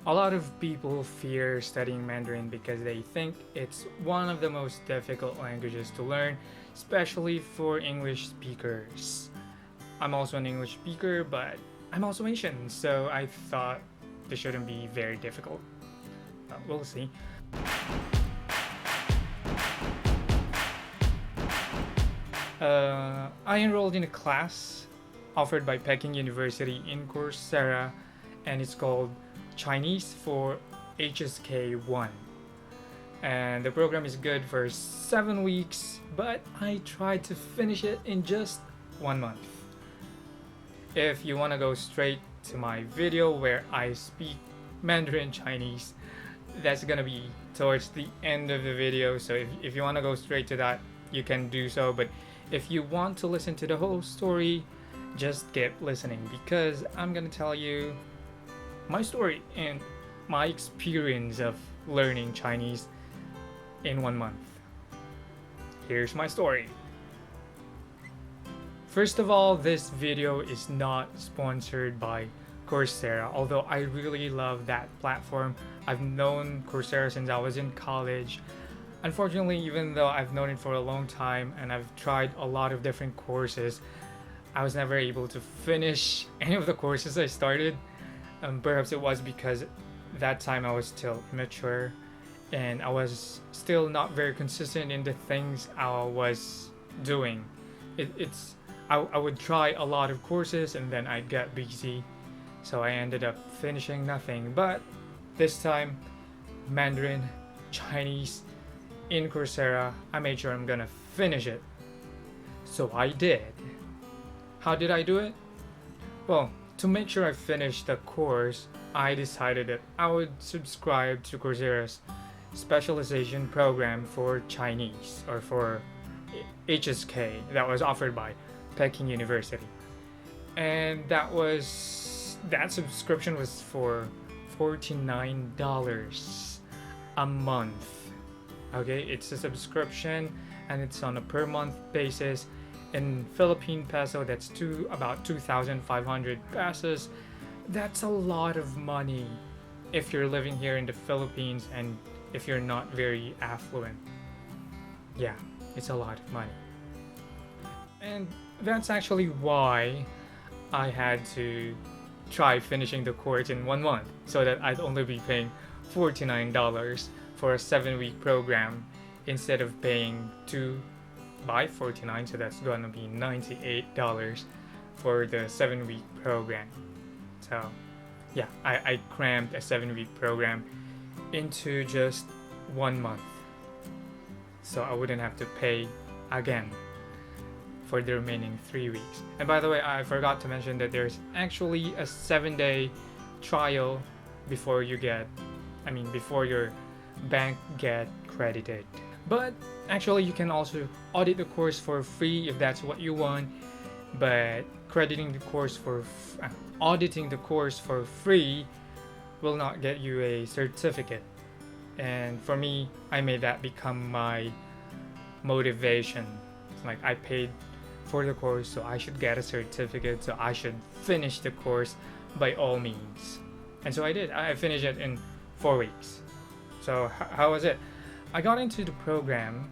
A lot of people fear studying Mandarin because they think it's one of the most difficult languages to learn, especially for English speakers. I'm also an English speaker, but I'm also Asian, so I thought this shouldn't be very difficult. We'll see. I enrolled in a class offered by Peking University in Coursera, and it's called Chinese for HSK1. And the program is good for 7 weeks, but I tried to finish it in just 1 month. If you want to go straight to my video where I speak Mandarin Chinese, that's gonna be towards the end of the video, so if you want to go straight to that, you can do so. But if you want to listen to the whole story, just keep listening, because I'm gonna tell you my story and my experience of learning Chinese in 1 month. Here's my story. First of all, this video is not sponsored by Coursera, although I really love that platform. I've known Coursera since I was in college. Unfortunately, even though I've known it for a long time and I've tried a lot of different courses, I was never able to finish any of the courses I started. Perhaps it was because that time I was still immature and I was still not very consistent in the things I was doing. I would try a lot of courses and then I'd get busy, so I ended up finishing nothing. But this time, Mandarin Chinese in Coursera, I made sure I'm gonna finish it. So I did. How did I do it? Well, to make sure I finished the course, I decided that I would subscribe to Coursera's specialization program for Chinese, or for HSK, that was offered by Peking University. And that subscription was for $49 a month. Okay, it's a subscription and it's on a per month basis. In Philippine peso, that's about 2,500 pesos. That's a lot of money if you're living here in the Philippines and if you're not very affluent. Yeah, it's a lot of money. And that's actually why I had to try finishing the course in 1 month, so that I'd only be paying $49 for a 7-week program instead of paying 2 by 49, so that's gonna be $98 for the 7-week program. So yeah, I crammed a 7-week program into just 1 month, so I wouldn't have to pay again for the remaining 3 weeks. And by the way, I forgot to mention that there's actually a 7-day trial before your bank get credited. But actually, you can also audit the course for free if that's what you want. But auditing the course for free will not get you a certificate. And for me, I made that become my motivation. It's like I paid for the course, so I should get a certificate, so I should finish the course by all means. And so I did. I finished it in 4 weeks. So how was it? I got into the program.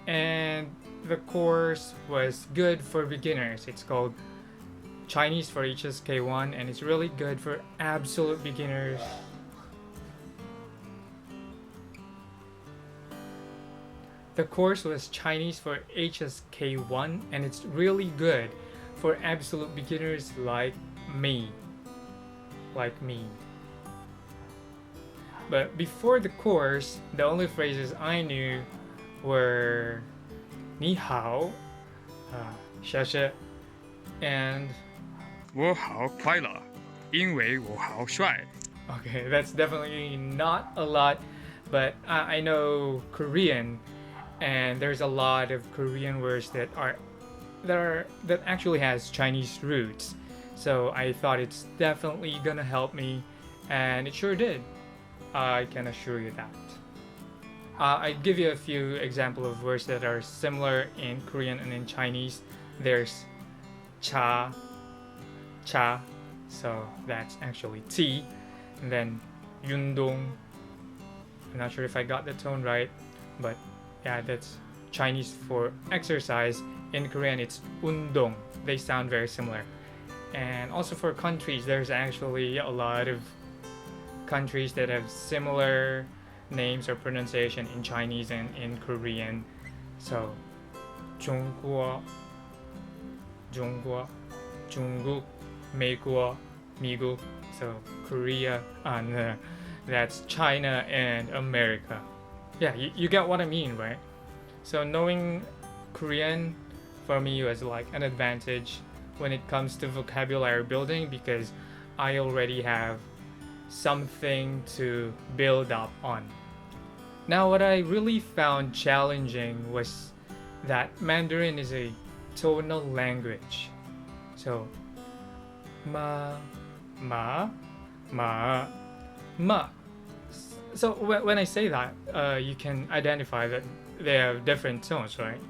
And the course was good for beginners. It's called Chinese for HSK1, and it's really good for absolute beginners. The course was Chinese for HSK1, and it's really good for absolute beginners like me. But before the course, the only phrases I knew were 你好, 谢谢, and 我好快乐, 因为我好帅. Okay, that's definitely not a lot, but I know Korean, and there's a lot of Korean words that actually has Chinese roots. So I thought it's definitely gonna help me, and it sure did. I can assure you that. I'd give you a few examples of words that are similar in Korean and in Chinese. There's cha, So that's actually T. And then Yundong. I'm not sure if I got the tone right, but yeah, that's Chinese for exercise. In Korean, it's undong. They sound very similar. And also for countries, there's actually a lot of countries that have similar names or pronunciation in Chinese and in Korean. So, 중국, 중국, 중국, 미국, 미국. So Korea, and that's China and America. Yeah, you get what I mean, right? So knowing Korean for me was like an advantage when it comes to vocabulary building because I already have something to build up on. Now, what I really found challenging was that Mandarin is a tonal language. So, ma, ma, ma, ma. So when I say that, you can identify that they have different tones, right?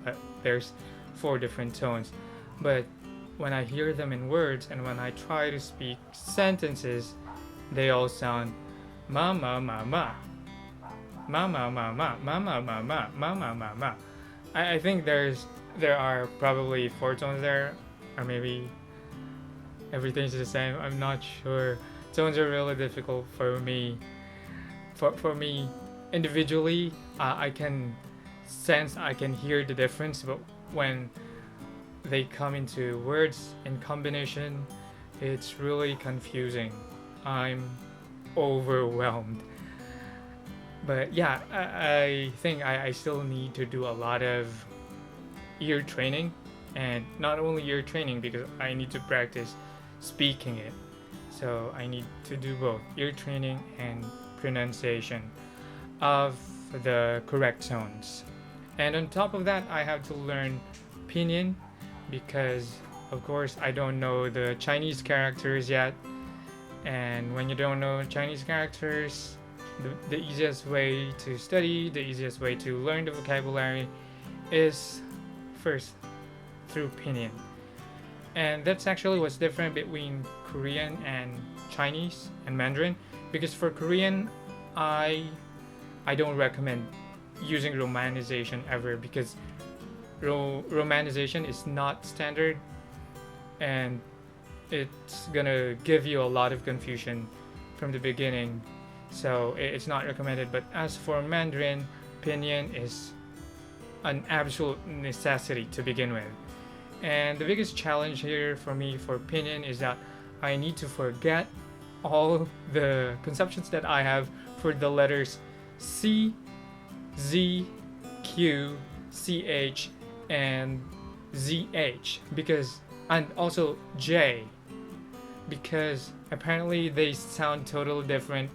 There's 4 different tones. But when I hear them in words and when I try to speak sentences, they all sound ma ma ma ma. Ma ma ma ma ma ma ma ma ma ma ma ma. I think there are probably 4 tones there, or maybe everything's the same. I'm not sure. Tones are really difficult for me. For me individually, I can sense, I can hear the difference, but when they come into words in combination, it's really confusing. I'm overwhelmed. But yeah, I think I still need to do a lot of ear training, and not only ear training because I need to practice speaking it. So I need to do both ear training and pronunciation of the correct tones. And on top of that, I have to learn pinyin because, of course, I don't know the Chinese characters yet. And when you don't know Chinese characters, the easiest way to study, the easiest way to learn the vocabulary is first through pinyin. And that's actually what's different between Korean and Chinese and Mandarin, because for Korean, I don't recommend using romanization ever because romanization is not standard and it's gonna give you a lot of confusion from the beginning, so it's not recommended. But as for Mandarin, pinyin is an absolute necessity to begin with. And the biggest challenge here for me for pinyin is that I need to forget all the conceptions that I have for the letters C, Z, Q, CH, and ZH, because, and also J, because apparently they sound totally different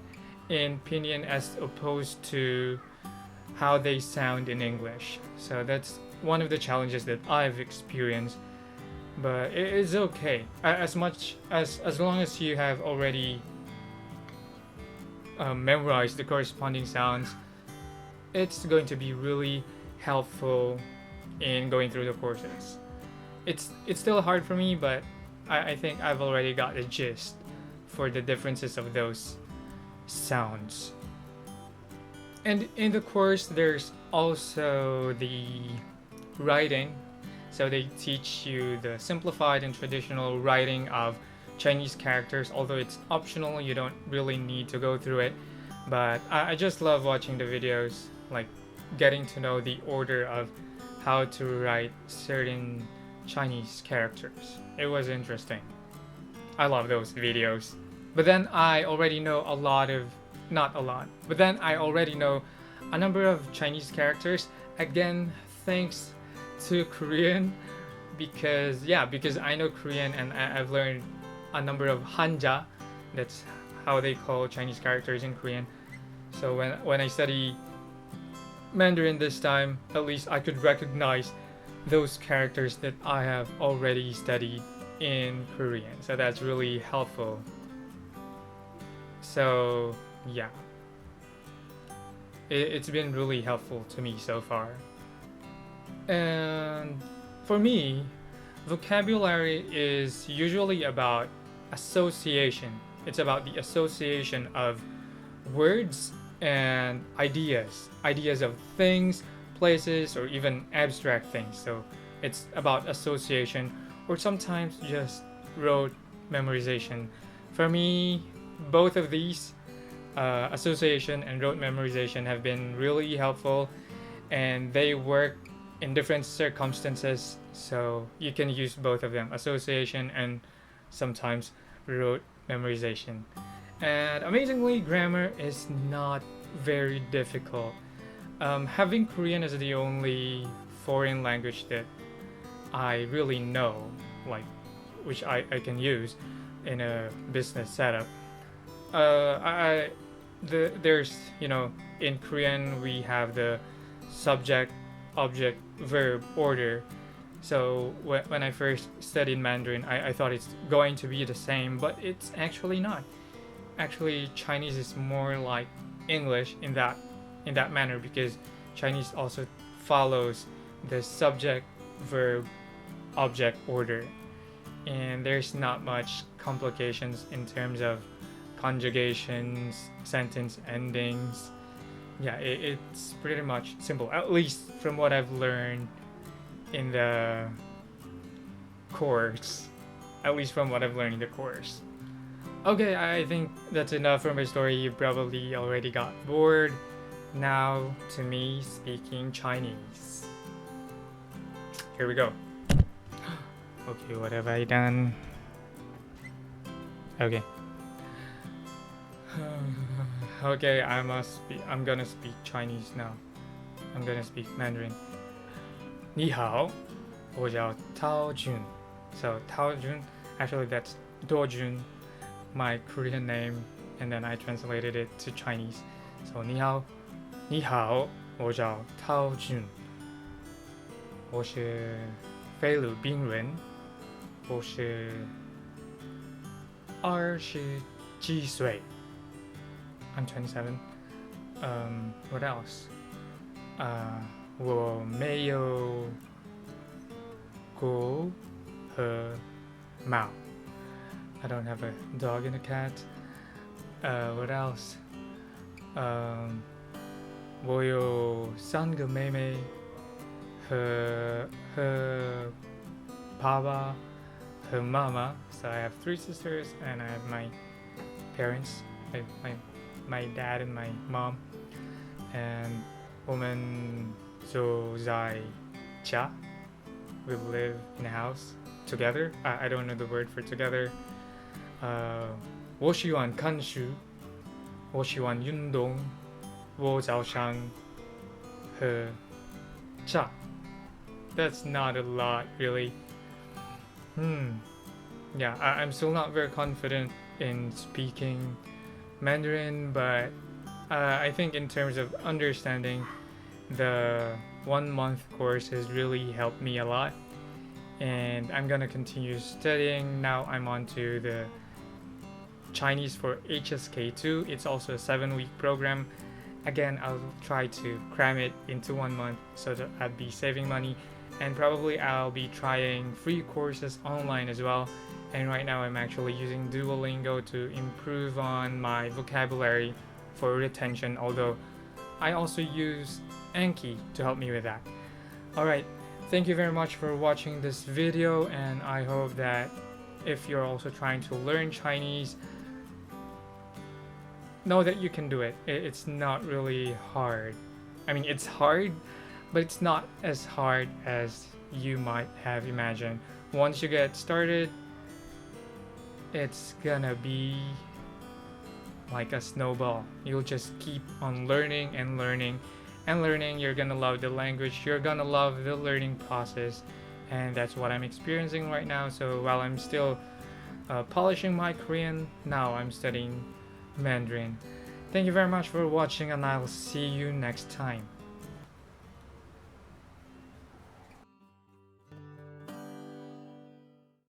in pinyin as opposed to how they sound in English. So that's one of the challenges that I've experienced, but it's okay as long as you have already memorized the corresponding sounds. It's going to be really helpful in going through the courses. It's still hard for me, but I think I've already got the gist for the differences of those sounds. And in the course, there's also the writing. So they teach you the simplified and traditional writing of Chinese characters, although it's optional, you don't really need to go through it. But I just love watching the videos, like getting to know the order of how to write certain Chinese characters. It was interesting. I love those videos. But then I already know I already know a number of Chinese characters, again thanks to Korean, because I know Korean and I've learned a number of hanja. That's how they call Chinese characters in Korean. So when I study Mandarin this time, at least I could recognize those characters that I have already studied in Korean. So that's really helpful. So yeah, it's been really helpful to me so far. And for me, vocabulary is usually about association. It's about the association of words and ideas of things, places, or even abstract things. So it's about association, or sometimes just rote memorization. For me, both of these, association and rote memorization, have been really helpful, and they work in different circumstances. So you can use both of them, association and sometimes rote memorization. And amazingly, grammar is not very difficult. Having Korean as the only foreign language that I really know, like which I can use in a business setup. There's, in Korean we have the subject, object, verb order. So when I first studied Mandarin, I thought it's going to be the same, but it's actually not. Actually, Chinese is more like English in that manner, because Chinese also follows the subject, verb, object order, and there's not much complications in terms of conjugations, sentence endings. Yeah, it's pretty much simple, at least from what I've learned in the course. At least from what I've learned in the course. Okay, I think that's enough for my story. You probably already got bored. Now to me speaking Chinese. Here we go. Okay, what have I done? Okay. Okay, I'm gonna speak Chinese now. I'm gonna speak Mandarin. 你好，我叫 Tao Jun. So Tao Jun, actually that's Do Jun, my Korean name, and then I translated it to Chinese. So 你好，我叫 Tao Jun. 我是菲律宾人，我是27岁。I'm 27. What else? 我没有狗和猫。I don't have a dog and a cat. What else? 我有3个妹妹和爸爸和妈妈。So I have 3 sisters and I have my parents, my dad and my mom. And 我们住在家. We live in a house together. I don't know the word for together. 我喜欢看书，我喜欢运动，我早上喝茶. That's not a lot, really. Yeah, I'm still not very confident in speaking Mandarin, but I think in terms of understanding, the 1-month course has really helped me a lot, and I'm gonna continue studying. Now I'm on to the Chinese for HSK2. It's also a 7-week program. Again, I'll try to cram it into 1 month so that I'd be saving money, and probably I'll be trying free courses online as well. And right now I'm actually using Duolingo to improve on my vocabulary for retention, although I also use Anki to help me with that. Alright, thank you very much for watching this video, and I hope that if you're also trying to learn Chinese, know that you can do it. It's not really hard. I mean, it's hard, but it's not as hard as you might have imagined. Once you get started, it's gonna be like a snowball. You'll just keep on learning and learning and learning. You're gonna love the language, you're gonna love the learning process, and that's what I'm experiencing right now. So while I'm still polishing my Korean, now I'm studying Mandarin. Thank you very much for watching, and I'll see you next time.